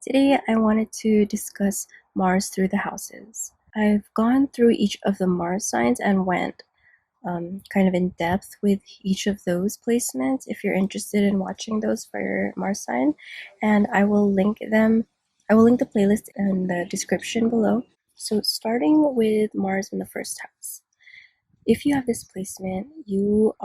Today I wanted to discuss Mars through the houses. I've gone through each of the Mars signs and went kind of in depth with each of those placements if you're interested in watching those for your Mars sign, and I will link the playlist in the description below. So starting with Mars in the first house. If you have this placement, you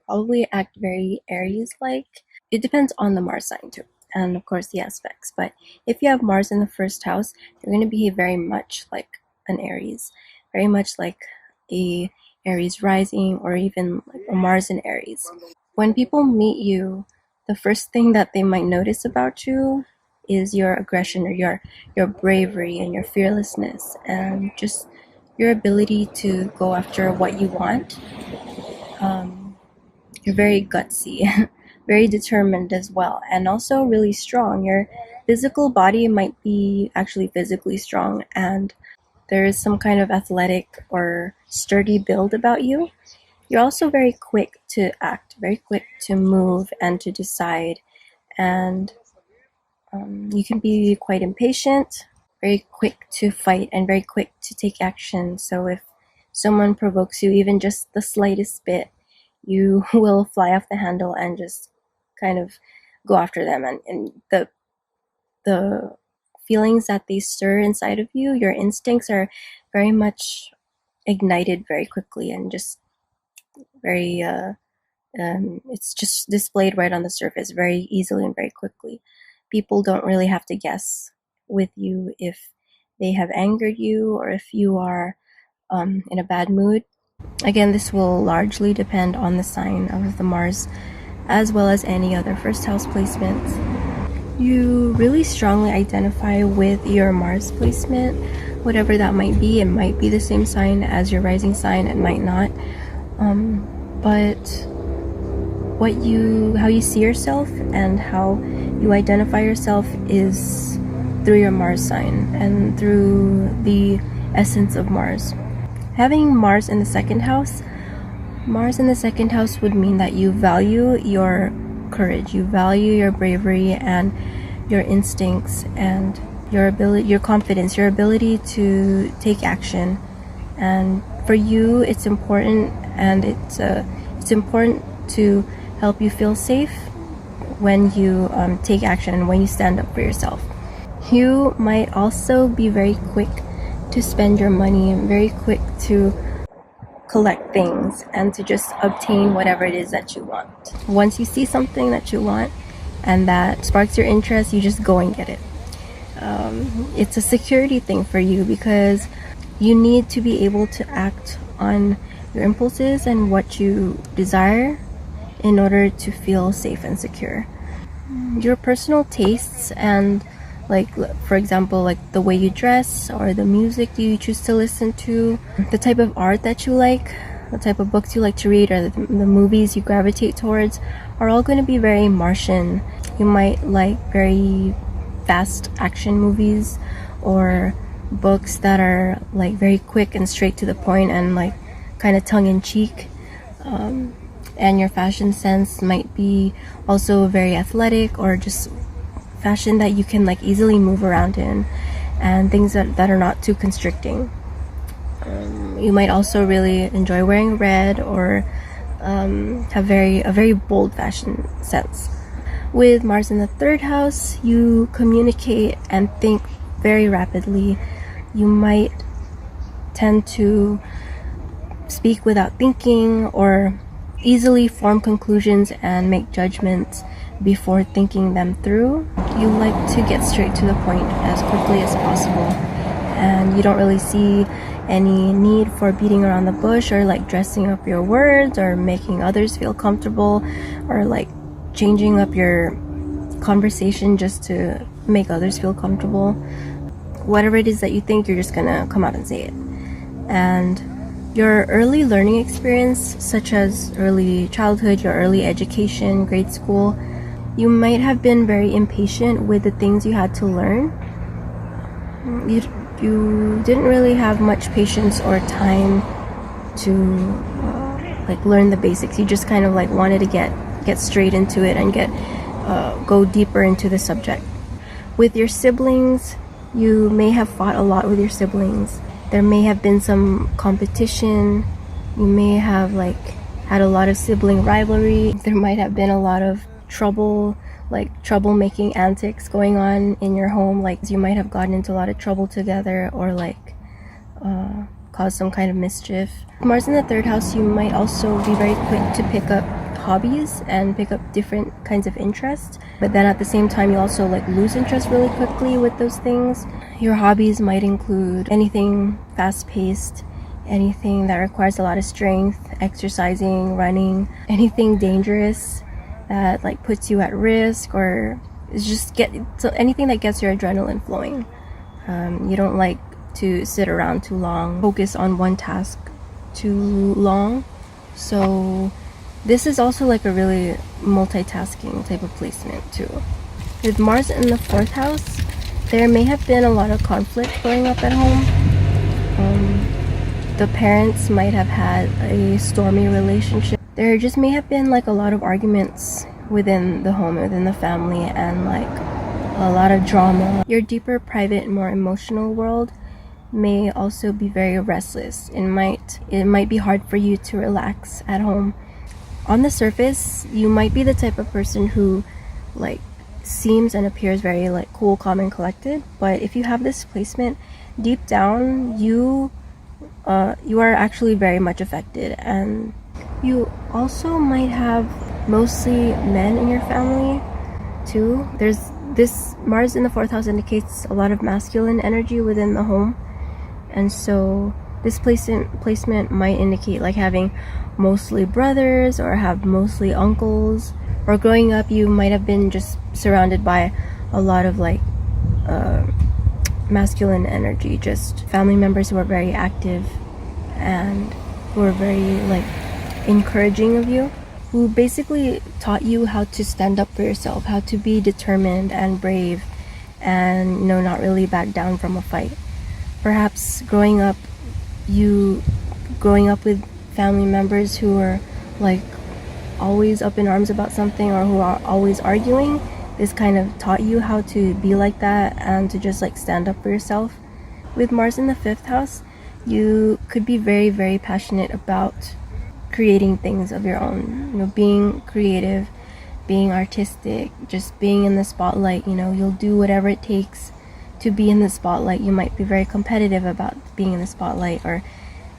probably act very Aries like. It depends on the Mars sign too, and of course the aspects. But if you have Mars in the first house, you're going to behave very much like an Aries, very much like a Aries rising, or even like a Mars in Aries. When people meet you, the first thing that they might notice about you is your aggression, or your bravery and your fearlessness, and just your ability to go after what you want. You're very gutsy, very determined as well, and also really strong. Your physical body might be actually physically strong, and there is some kind of athletic or sturdy build about you. You're also very quick to act, very quick to move and to decide, and you can be quite impatient, very quick to fight, and very quick to take action. So if someone provokes you even just the slightest bit, you will fly off the handle and just kind of go after them. And the feelings that they stir inside of you, your instincts are very much ignited very quickly, and just very it's just displayed right on the surface very easily and very quickly. People don't really have to guess with you if they have angered you or if you are in a bad mood. Again, this will largely depend on the sign of the Mars, as well as any other first house placements. You really strongly identify with your Mars placement, whatever that might be. It might be the same sign as your rising sign, it might not. But how you see yourself and how you identify yourself is through your Mars sign and through the essence of Mars. Having Mars in the second house would mean that you value your courage, you value your bravery and your instincts and your confidence, your ability to take action. And for you, it's important, and it's important to help you feel safe when you take action and when you stand up for yourself. You might also be very quick to spend your money and very quick to collect things and to just obtain whatever it is that you want. Once you see something that you want and that sparks your interest, you just go and get it. It's a security thing for you because you need to be able to act on your impulses and what you desire in order to feel safe and secure. Your personal tastes and, like, for example, like the way you dress or the music you choose to listen to, the type of art that you like, the type of books you like to read, or the movies you gravitate towards are all going to be very Martian. You might like very fast action movies or books that are like very quick and straight to the point and like kind of tongue-in-cheek. And your fashion sense might be also very athletic, or just fashion that you can like easily move around in, and things that are not too constricting. You might also really enjoy wearing red, or have a very bold fashion sense. With Mars in the third house, you communicate and think very rapidly. You might tend to speak without thinking, or easily form conclusions and make judgments before thinking them through. You like to get straight to the point as quickly as possible, and you don't really see any need for beating around the bush or like dressing up your words or making others feel comfortable, or like changing up your conversation just to make others feel comfortable. Whatever it is that you think, you're just gonna come out and say it. And your early learning experience, such as early childhood, your early education, grade school, you might have been very impatient with the things you had to learn. You didn't really have much patience or time to like learn the basics. You just kind of like wanted to get straight into it and go deeper into the subject. With your siblings, you may have fought a lot with your siblings. There may have been some competition. You may have had a lot of sibling rivalry. There might have been a lot of troublemaking antics going on in your home. You might have gotten into a lot of trouble together, or caused some kind of mischief. Mars in the 3rd house, you might also be very quick to pick up hobbies and pick up different kinds of interests, but then at the same time you also lose interest really quickly with those things. Your hobbies might include anything fast-paced, anything that requires a lot of strength, exercising, running, anything dangerous that puts you at risk, or anything that gets your adrenaline flowing. You don't like to sit around too long, focus on one task too long. So this is also a really multitasking type of placement too. With Mars in the 4th house, there may have been a lot of conflict growing up at home. The parents might have had a stormy relationship. There just may have been a lot of arguments within the home, within the family, and a lot of drama. Your deeper, private, more emotional world may also be very restless. It might be hard for you to relax at home. On the surface, you might be the type of person who seems and appears very cool, calm, and collected, but if you have this placement, deep down you are actually very much affected. And you also might have mostly men in your family too. There's this Mars in the 4th house indicates a lot of masculine energy within the home, and so this placement might indicate having mostly brothers or have mostly uncles, or growing up you might have been just surrounded by a lot of masculine energy, just family members who are very active and who are very encouraging of you, who basically taught you how to stand up for yourself, how to be determined and brave, and not really back down from a fight. Perhaps growing up with family members who are always up in arms about something, or who are always arguing, this kind of taught you how to be like that and to just stand up for yourself. With Mars in the 5th house, you could be very, very passionate about creating things of your own, being creative, being artistic, just being in the spotlight. You'll do whatever it takes to be in the spotlight. You might be very competitive about being in the spotlight, or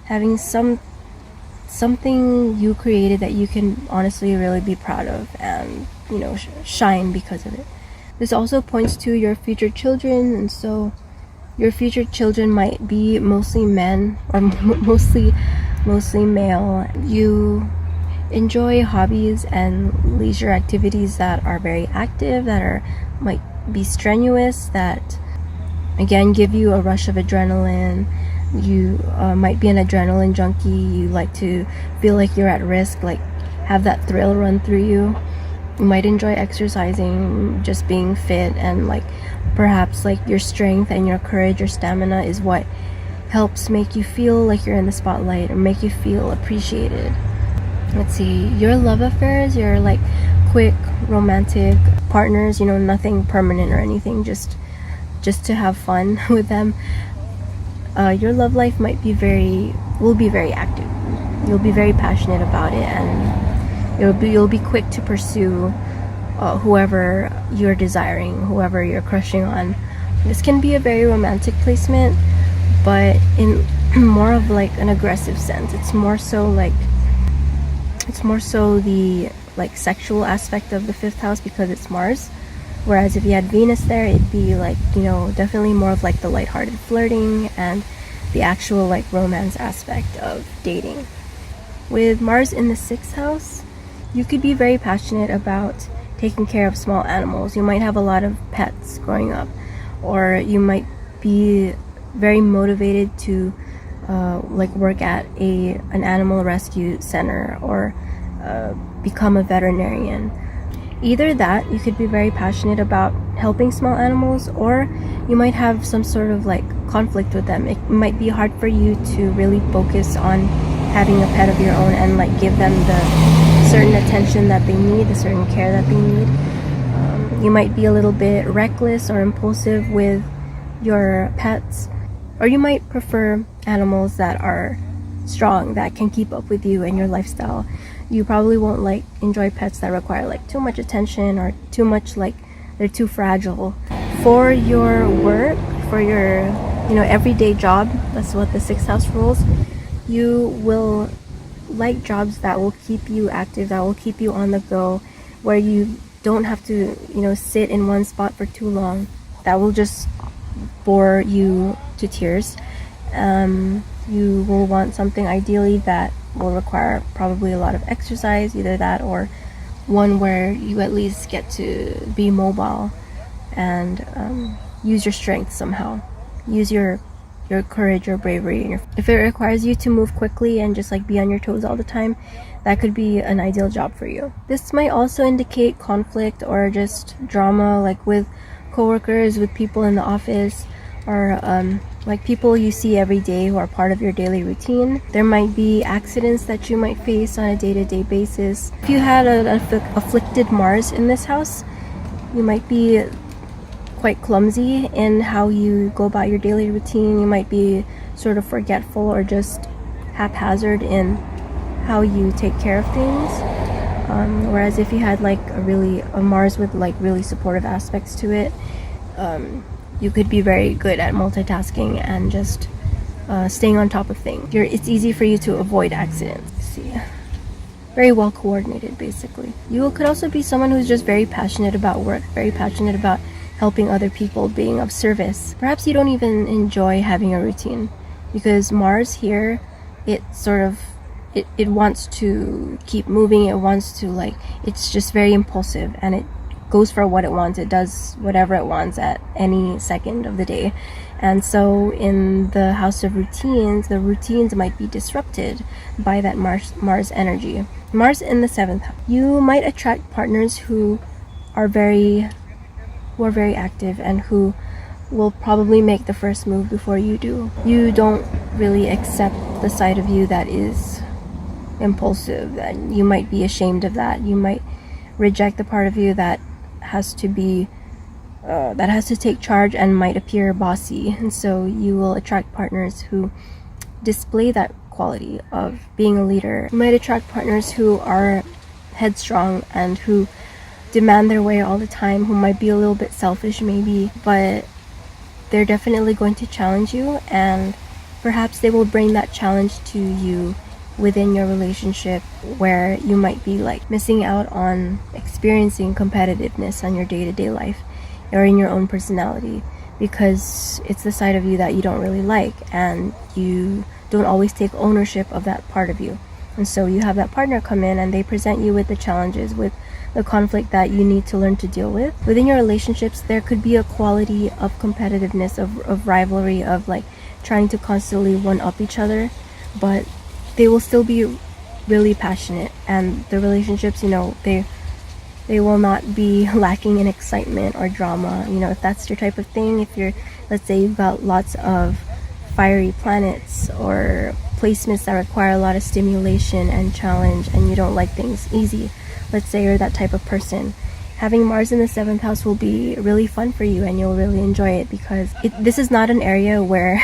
having something you created that you can honestly really be proud of and shine because of it. This also points to your future children, and so your future children might be mostly men, or mostly male. You enjoy hobbies and leisure activities that are very active, that might be strenuous, that again give you a rush of adrenaline. You might be an adrenaline junkie. You like to feel like you're at risk, have that thrill run through you. You might enjoy exercising, just being fit, and perhaps your strength and your courage, your stamina is what helps make you feel like you're in the spotlight, or make you feel appreciated. Let's see, your love affairs, your quick romantic partners, nothing permanent or anything, just to have fun with them. Your love life will be very active. You'll be very passionate about it, and you'll be quick to pursue whoever you're desiring, whoever you're crushing on. This can be a very romantic placement, but in more of an aggressive sense. It's more so the sexual aspect of the 5th house, because it's Mars. Whereas if you had Venus there, it'd be definitely more of the lighthearted flirting and the actual romance aspect of dating. With Mars in the 6th house, you could be very passionate about taking care of small animals. You might have a lot of pets growing up, or you might be very motivated to work at an animal rescue center, or become a veterinarian. Either that, you could be very passionate about helping small animals, or you might have some sort of conflict with them. It might be hard for you to really focus on having a pet of your own and give them the certain attention that they need, the certain care that they need. You might be a little bit reckless or impulsive with your pets, or you might prefer animals that are strong, that can keep up with you and your lifestyle. You probably won't enjoy pets that require too much attention, or too much they're too fragile. For your work, for your everyday job, that's what the sixth house rules. You will like jobs that will keep you active, that will keep you on the go, where you don't have to sit in one spot for too long. That will just bore you to tears. You will want something ideally that will require probably a lot of exercise, either that or one where you at least get to be mobile and use your strength somehow. Use your courage, your bravery. If it requires you to move quickly and just be on your toes all the time, that could be an ideal job for you. This might also indicate conflict or just drama, with coworkers, with people in the office, or people you see every day who are part of your daily routine. There might be accidents that you might face on a day-to-day basis. If you had an afflicted Mars in this house, you might be quite clumsy in how you go about your daily routine. You might be sort of forgetful or just haphazard in how you take care of things. Whereas if you had a Mars with really supportive aspects to it, you could be very good at multitasking and just staying on top of things. It's easy for you to avoid accidents. Let's see. Very well coordinated, basically. You could also be someone who's just very passionate about work, very passionate about helping other people, being of service. Perhaps you don't even enjoy having a routine, because Mars here, it wants to keep moving. It wants to it's just very impulsive, and it goes for what it wants. It does whatever it wants at any second of the day. And so in the house of routines, the routines might be disrupted by that Mars energy. Mars in the 7th house. You might attract partners who are very active and who will probably make the first move before you do. You don't really accept the side of you that is impulsive, and you might be ashamed of that. You might reject the part of you that has to take charge and might appear bossy. And so you will attract partners who display that quality of being a leader. You might attract partners who are headstrong and who demand their way all the time, who might be a little bit selfish maybe, but they're definitely going to challenge you, and perhaps they will bring that challenge to you within your relationship, where you might be missing out on experiencing competitiveness on your day-to-day life or in your own personality, because it's the side of you that you don't really like, and you don't always take ownership of that part of you. And so you have that partner come in and they present you with the challenges, with the conflict that you need to learn to deal with. Within your relationships, there could be a quality of competitiveness, of rivalry, of trying to constantly one-up each other, but they will still be really passionate, and the relationships, they will not be lacking in excitement or drama. If that's your type of thing, let's say you've got lots of fiery planets or placements that require a lot of stimulation and challenge, and you don't like things easy, let's say you're that type of person, having Mars in the 7th house will be really fun for you, and you'll really enjoy it, because this is not an area where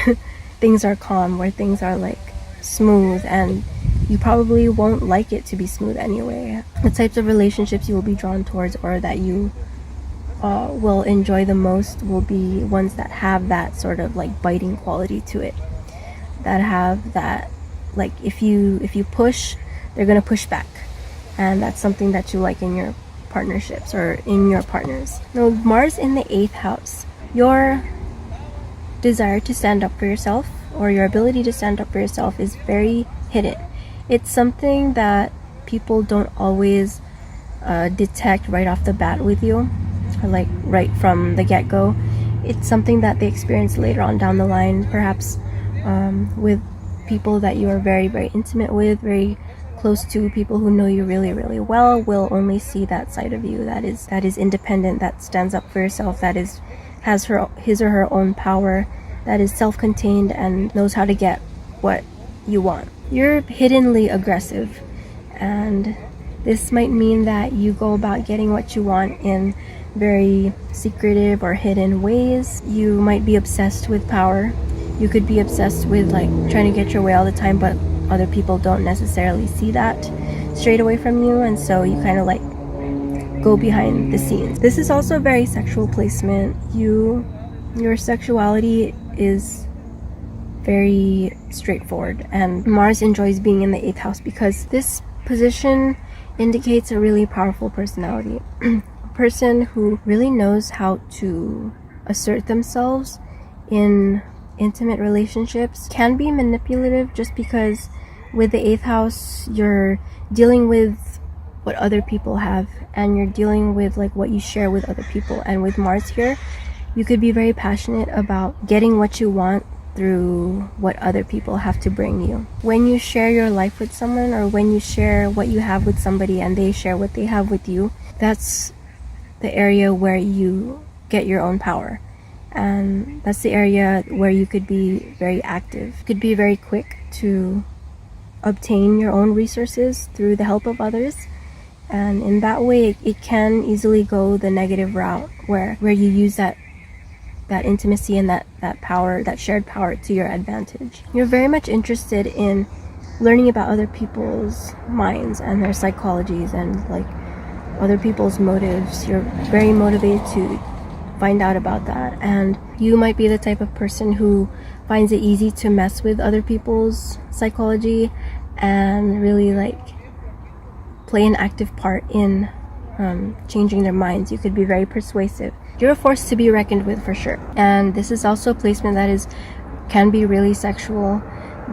things are calm, where things are smooth, and you probably won't like it to be smooth anyway. The types of relationships you will be drawn towards, or that you will enjoy the most, will be ones that have that sort of biting quality to it, that have that if you push, they're gonna push back, and that's something that you like in your partnerships or in your partners. Now, Mars in the 8th house, your desire to stand up for yourself, or your ability to stand up for yourself, is very hidden. It's something that people don't always detect right off the bat with you, or right from the get-go. It's something that they experience later on down the line, perhaps with people that you are very, very intimate with, very close to, people who know you really, really well, will only see that side of you that is independent, that stands up for yourself, that has his or her own power, that is self-contained and knows how to get what you want. You're hiddenly aggressive, and this might mean that you go about getting what you want in very secretive or hidden ways. You might be obsessed with power. You could be obsessed with like trying to get your way all the time, but other people don't necessarily see that straight away from you, and so you kind of like go behind the scenes. This is also a very sexual placement. Your sexuality is very straightforward, and Mars enjoys being in the 8th house because this position indicates a really powerful personality. A person who really knows how to assert themselves in intimate relationships, can be manipulative just because with the 8th house you're dealing with what other people have, and you're dealing with like what you share with other people. And with Mars here, you could be very passionate about getting what you want through what other people have to bring you. When you share your life with someone, or when you share what you have with somebody and they share what they have with you, that's the area where you get your own power. And that's the area where you could be very active. You could be very quick to obtain your own resources through the help of others. And in that way, it can easily go the negative route where you use that intimacy and that power, that shared power, to your advantage. You're very much interested in learning about other people's minds and their psychologies and like other people's motives. You're very motivated to find out about that, and you might be the type of person who finds it easy to mess with other people's psychology and really like play an active part in changing their minds. You could be very persuasive. You're a force to be reckoned with for sure. And this is also a placement that can be really sexual,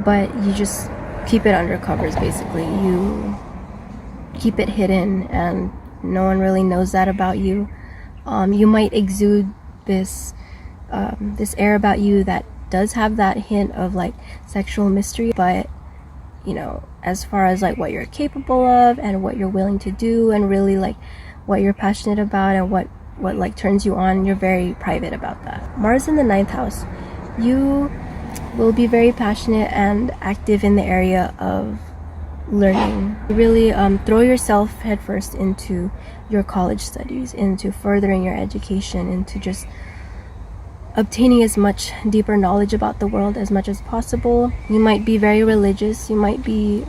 but you just keep it under covers basically. You keep it hidden and no one really knows that about you. You might exude this air about you that does have that hint of like sexual mystery, but you know, as far as like what you're capable of and what you're willing to do and really like what you're passionate about and what like turns you on, you're very private about that. Mars in the 9th house, you will be very passionate and active in the area of learning. You really throw yourself headfirst into your college studies, into furthering your education, into just obtaining as much deeper knowledge about the world as much as possible. You might be very religious, you might be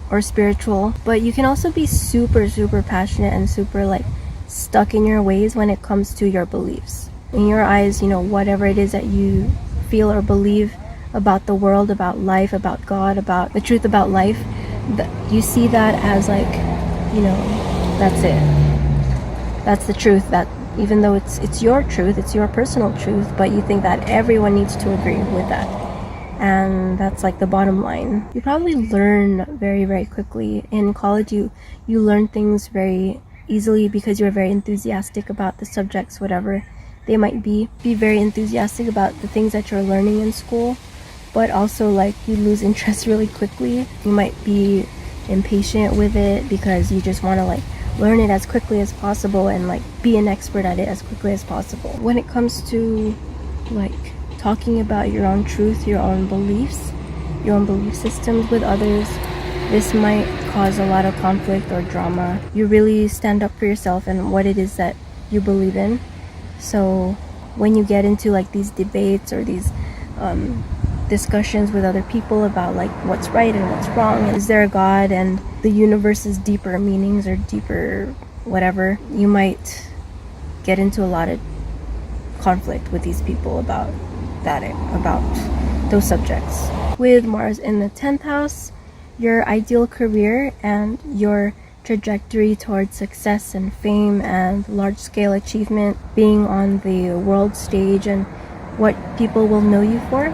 or spiritual, but you can also be super passionate and super like stuck in your ways when it comes to your beliefs. In your eyes, you know, whatever it is that you feel or believe about the world, about life, about God, about the truth about life, you see that as like, you know, that's it. That's the truth. That even though it's your truth, it's your personal truth, but you think that everyone needs to agree with that. And that's like the bottom line. You probably learn very quickly. In college, you learn things very easily because you're very enthusiastic about the subjects, whatever they might be. Be very enthusiastic about the things that you're learning in school, but also like you lose interest really quickly. You might be impatient with it because you just want to like learn it as quickly as possible and like be an expert at it as quickly as possible. When it comes to like talking about your own truth, your own beliefs, your own belief systems with others, this might cause a lot of conflict or drama. You really stand up for yourself and what it is that you believe in. So when you get into like these debates or these discussions with other people about like what's right and what's wrong, is there a God and the universe's deeper meanings or deeper whatever, you might get into a lot of conflict with these people about those subjects. With Mars in the 10th house, your ideal career and your trajectory towards success and fame and large-scale achievement, being on the world stage and what people will know you for.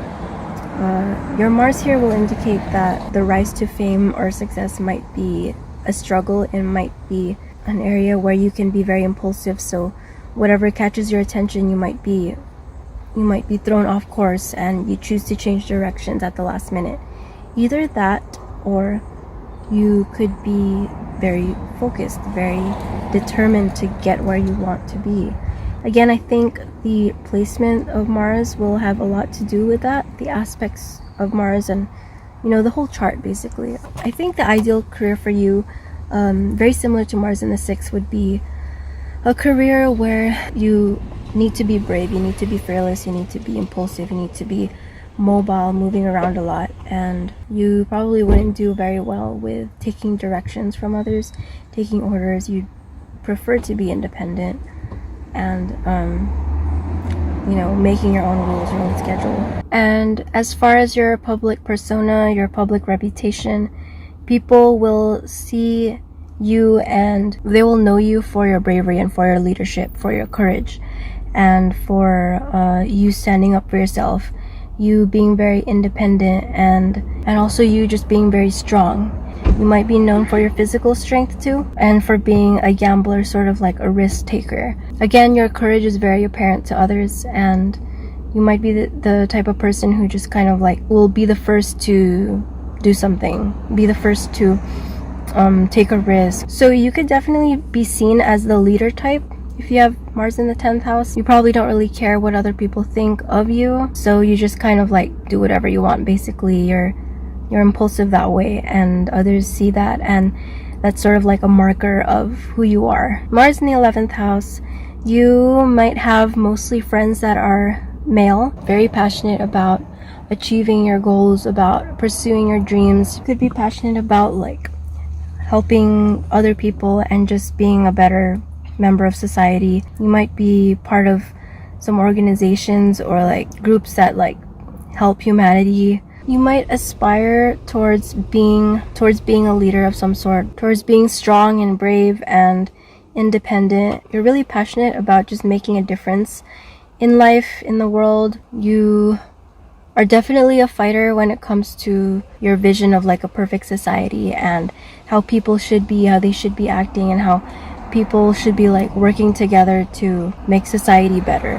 Your Mars here will indicate that the rise to fame or success might be a struggle. It might be an area where you can be very impulsive, so whatever catches your attention, you might be thrown off course and you choose to change directions at the last minute. Either that, or you could be very focused, very determined to get where you want to be. Again, I think the placement of Mars will have a lot to do with that, the aspects of Mars and, you know, the whole chart basically. I think the ideal career for you, very similar to Mars in the 6th, would be a career where you need to be brave, you need to be fearless, you need to be impulsive, you need to be mobile, moving around a lot, and you probably wouldn't do very well with taking directions from others, taking orders. You'd prefer to be independent and making your own rules, your own schedule. And as far as your public persona, your public reputation, people will see you and they will know you for your bravery and for your leadership, for your courage, and for you standing up for yourself, you being very independent, and also you just being very strong. You might be known for your physical strength too, and for being a gambler, sort of like a risk taker. Again, your courage is very apparent to others, and you might be the type of person who just kind of like will be the first to do something, be the first to take a risk. So you could definitely be seen as the leader type. If you have Mars in the 10th house, you probably don't really care what other people think of you, so you just kind of like do whatever you want. Basically, you're impulsive that way, and others see that, and that's sort of like a marker of who you are. Mars in the 11th house, you might have mostly friends that are male, very passionate about achieving your goals, about pursuing your dreams. You could be passionate about like helping other people and just being a better member of society. You might be part of some organizations or like groups that like help humanity. You might aspire towards being a leader of some sort, towards being strong and brave and independent. You're really passionate about just making a difference in life, in the world. You are definitely a fighter when it comes to your vision of like a perfect society and how people should be, how they should be acting, and how people should be like working together to make society better.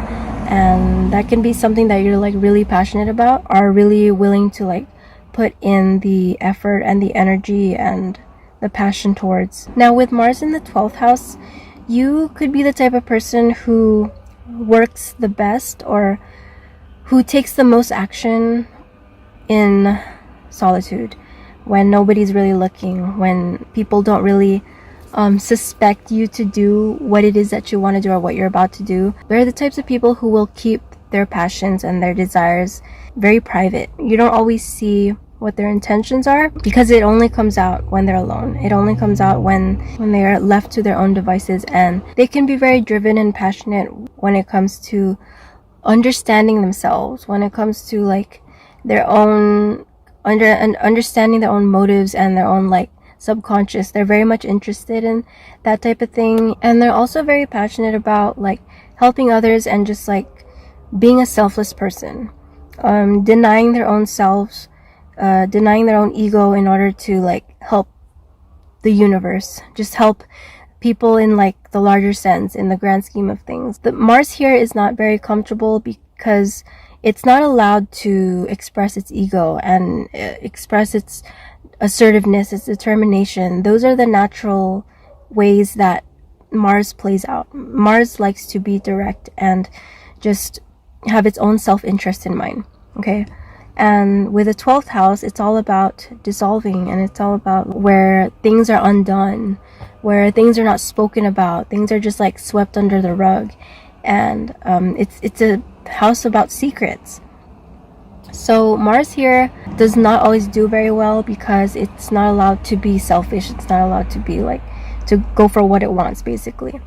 And that can be something that you're like really passionate about, are really willing to like put in the effort and the energy and the passion towards. Now with Mars in the 12th house, you could be the type of person who works the best or who takes the most action in solitude, when nobody's really looking, when people don't really suspect you to do what it is that you want to do or what you're about to do. They're the types of people who will keep their passions and their desires very private. You don't always see what their intentions are because it only comes out when they're alone. It only comes out when they are left to their own devices, and they can be very driven and passionate when it comes to understanding themselves, when it comes to like their own understanding their own motives and their own like subconscious. They're very much interested in that type of thing, and they're also very passionate about like helping others and just like being a selfless person, denying their own selves, denying their own ego in order to like help the universe, just help people in like the larger sense, in the grand scheme of things. The Mars here is not very comfortable because it's not allowed to express its ego and express its assertiveness, its determination. Those are the natural ways that Mars plays out. Mars likes to be direct and just have its own self-interest in mind. Okay. And with the 12th house, it's all about dissolving, and it's all about where things are undone, where things are not spoken about, things are just like swept under the rug. And it's a house about secrets. So Mars here does not always do very well because it's not allowed to be selfish. It's not allowed to be like, to go for what it wants, basically.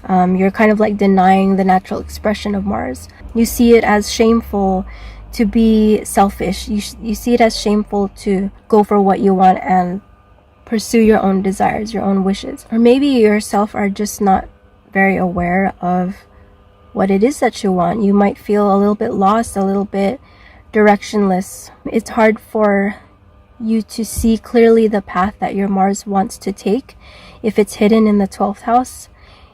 You're kind of like denying the natural expression of Mars. You see it as shameful to be selfish. You see it as shameful to go for what you want and pursue your own desires, your own wishes. Or maybe you yourself are just not very aware of what it is that you want. You might feel a little bit lost, a little bit directionless. It's hard for you to see clearly the path that your Mars wants to take if it's hidden in the 12th house.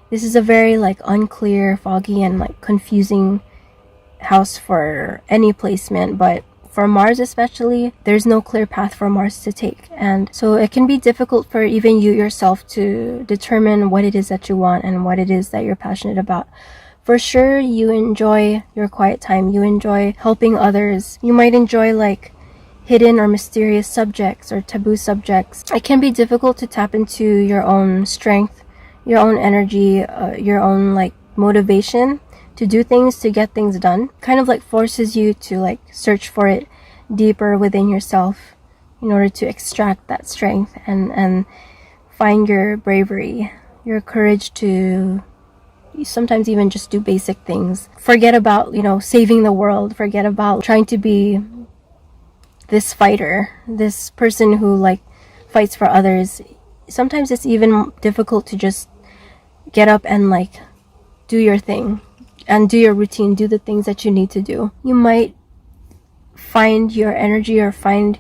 This is a very like unclear, foggy, and like confusing house for any placement, but for Mars especially, there's no clear path for Mars to take. And so it can be difficult for even you yourself to determine what it is that you want and what it is that you're passionate about. For sure, you enjoy your quiet time. You enjoy helping others. You might enjoy like hidden or mysterious subjects or taboo subjects. It can be difficult to tap into your own strength, your own energy, your own like motivation to do things, to get things done. Kind of like forces you to like search for it deeper within yourself in order to extract that strength and find your bravery, your courage to sometimes even just do basic things. Forget about, you know, saving the world. Forget about trying to be this fighter, this person who like fights for others. Sometimes it's even difficult to just get up and like do your thing and do your routine, do the things that you need to do. You might find your energy or find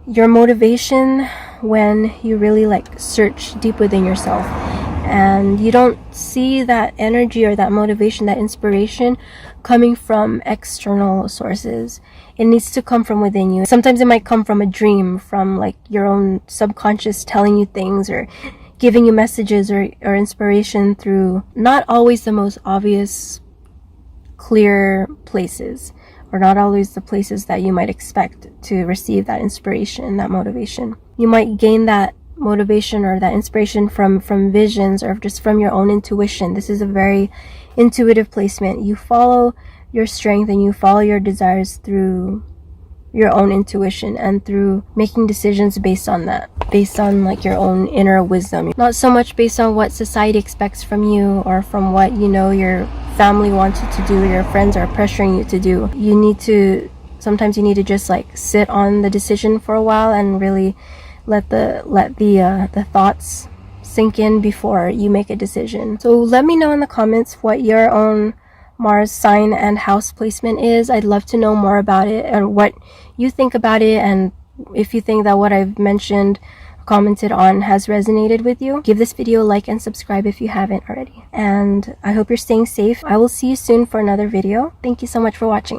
your motivation when you really like search deep within yourself, and you don't see that energy or that motivation, that inspiration coming from external sources. It needs to come from within you. Sometimes it might come from a dream, from like your own subconscious telling you things or giving you messages or inspiration through not always the most obvious, clear places, or not always the places that you might expect to receive that inspiration, that motivation. You might gain that motivation or that inspiration from visions or just from your own intuition. This is a very intuitive placement. You follow your strength and you follow your desires through your own intuition and through making decisions based on that, based on like your own inner wisdom, not so much based on what society expects from you or from what, you know, your family wants you to do, your friends are pressuring you to do. Sometimes you need to just like sit on the decision for a while and really let the thoughts sink in before you make a decision. So let me know in the comments what your own Mars sign and house placement is. I'd love to know more about it and what you think about it, and if you think that what I've mentioned, commented on, has resonated with you. Give this video a like and subscribe if you haven't already. And I hope you're staying safe. I will see you soon for another video. Thank you so much for watching.